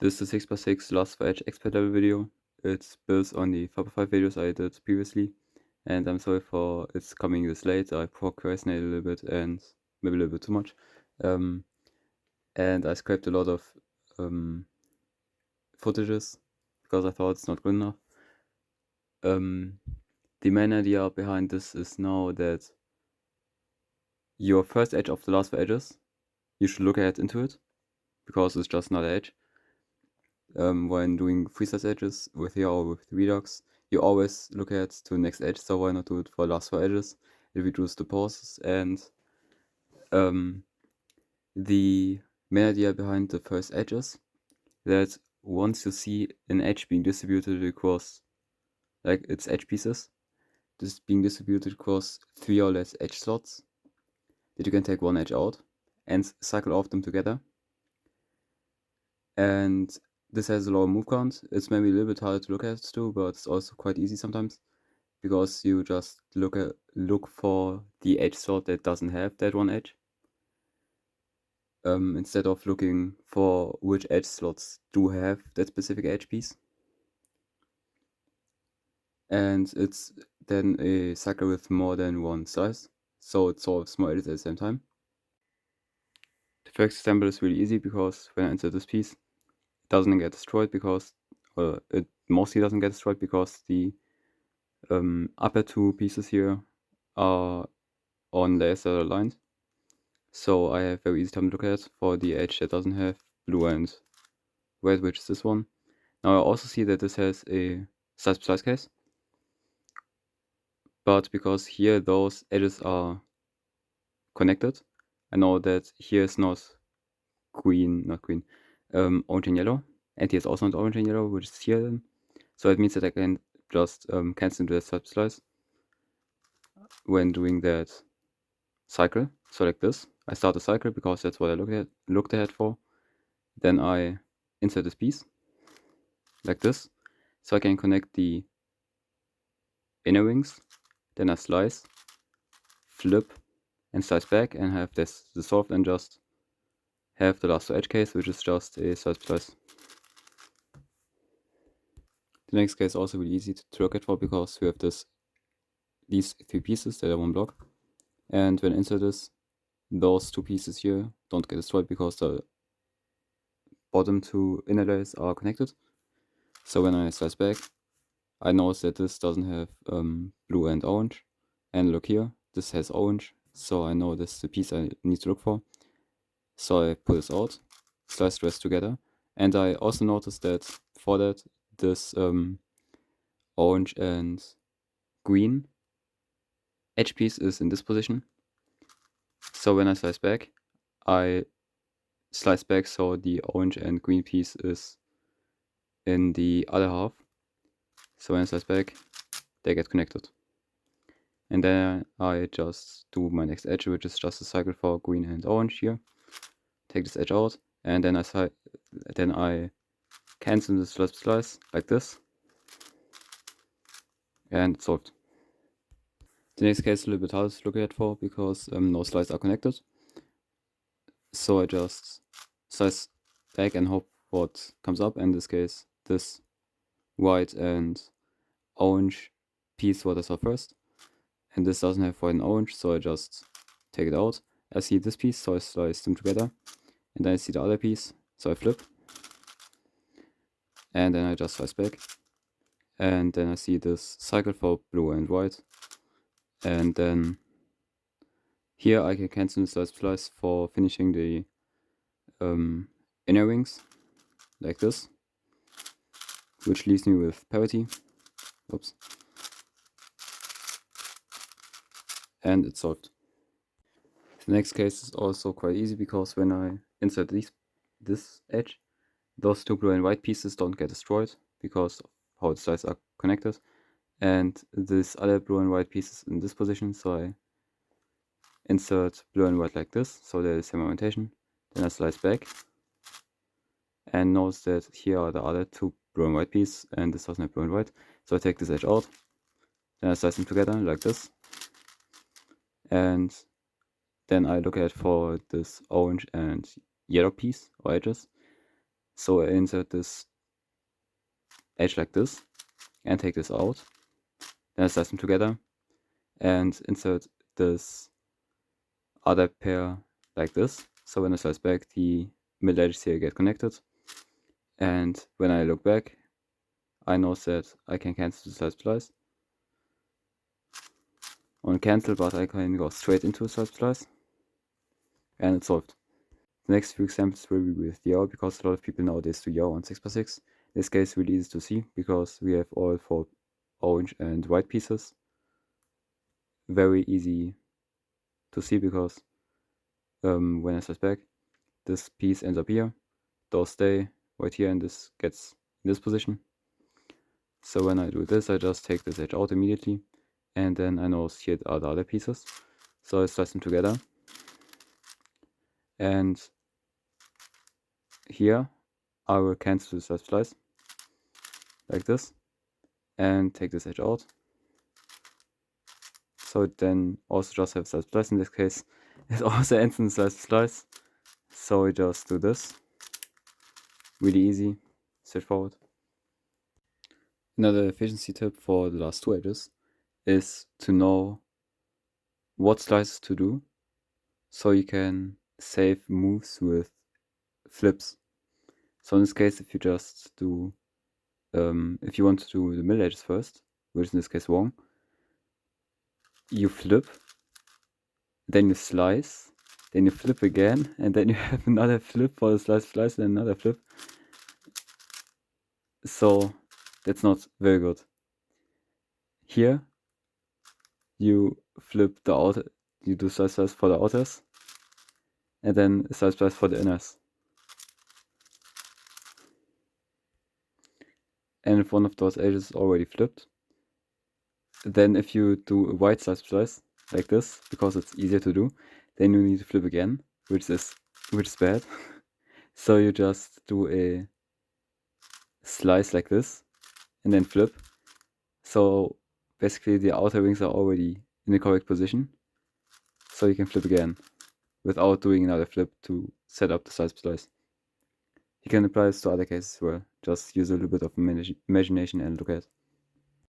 This is the 6x6 last for edge expert level video. It's built on the 5x5 videos I did previously, and I'm sorry for it's coming this late. I procrastinated a little bit and maybe a little bit too much. And I scraped a lot of footages because I thought it's not good enough. The main idea behind this is now that your first edge of the last four edges, you should look ahead into it because it's just another edge. When doing freesize edges with here or with Redux, you always look ahead to the next edge, so why not do it for the last four edges? It reduces the pauses, and the main idea behind the first edge is that once you see an edge being distributed across, like its edge pieces, this being distributed across 3 or less edge slots, that you can take one edge out and cycle off them together. And this has a lower move count. It's maybe a little bit harder to look at too, but it's also quite easy sometimes because you just look for the edge slot that doesn't have that one edge, instead of looking for which edge slots do have that specific edge piece. And it's then a cycle with more than one slice, so it solves more edges at the same time. The first example is really easy because when I insert this piece, it doesn't get destroyed because, it mostly doesn't get destroyed because the upper two pieces here are on layers that are aligned. So I have very easy time to look at for the edge that doesn't have blue and red, which is this one. Now I also see that this has a slice case, but because here those edges are connected, I know that here is not orange and yellow, and here is also not orange and yellow, which is here then. So it means that I can just cancel the slice when doing that cycle. So like this, I start a cycle because that's what I looked ahead for. Then I insert this piece like this, so I can connect the inner wings. Then I slice, flip, and slice back, and have this dissolved, and just have the last edge case, which is just a slice. The next case is also really easy to look at for because we have these three pieces that are one block, and when I insert this, those two pieces here don't get destroyed because the bottom two inner layers are connected. So when I slice back, I notice that this doesn't have blue and orange, and look here, this has orange, so I know this is the piece I need to look for. So I pull this out, slice the rest together, and I also noticed that for that this orange and green edge piece is in this position. So when I slice back, I slice back so the orange and green piece is in the other half. So when I slice back, they get connected. And then I just do my next edge, which is just a cycle for green and orange here. Take this edge out, and then I cancel this slice like this, and it's solved. The next case is a little bit harder to look at for because no slices are connected. So I just slice back and hope what comes up. In this case, this white and orange piece what I saw first, and this doesn't have white and orange, so I just take it out. I see this piece, so I slice them together, and then I see the other piece, so I flip, and then I just slice back, and then I see this cycle for blue and white, and then here I can cancel the slice for finishing the inner wings like this, which leaves me with parity. Oops. And it's solved. The next case is also quite easy because when I insert this edge, those two blue and white pieces don't get destroyed because of how the slices are connected, and this other blue and white piece is in this position, so I insert blue and white like this, so they're the same orientation. Then I slice back, and notice that here are the other two blue and white pieces, and this doesn't have blue and white, so I take this edge out, then I slice them together like this, and then I look at for this orange and yellow piece or edges. So I insert this edge like this and take this out. Then I slice them together and insert this other pair like this. So when I slice back, the middle edges here get connected. And when I look back, I notice that I can cancel the slice on cancel, but I can go straight into a slice and it's solved. The next few examples will be with yaw, because a lot of people nowadays do yaw on 6x6. In this case, really easy to see because we have all 4 orange and white pieces. Very easy to see because when I slice back, this piece ends up here, those stay right here, and this gets in this position. So when I do this, I just take this edge out immediately, and then I know here are the other pieces. So I slice them together, and here I will cancel the slice like this, and take this edge out. So it then also just have slice. In this case, it also ends in slice. So we just do this. Really easy, straightforward. Another efficiency tip for the last 2 edges is to know what slices to do, so you can save moves with flips. So in this case, if you just do, if you want to do the middle edges first, which in this case wrong, you flip, then you slice, then you flip again, and then you have another flip for the slice, and another flip. So that's not very good. Here, you flip the outer, you do slice for the outers, and then slice for the inners. And if one of those edges is already flipped, then if you do a white slice like this, because it's easier to do, then you need to flip again, which is bad. So you just do a slice like this and then flip. So basically the outer rings are already in the correct position, so you can flip again without doing another flip to set up the slice. You can apply this to other cases as well. Just use a little bit of imagination and look at.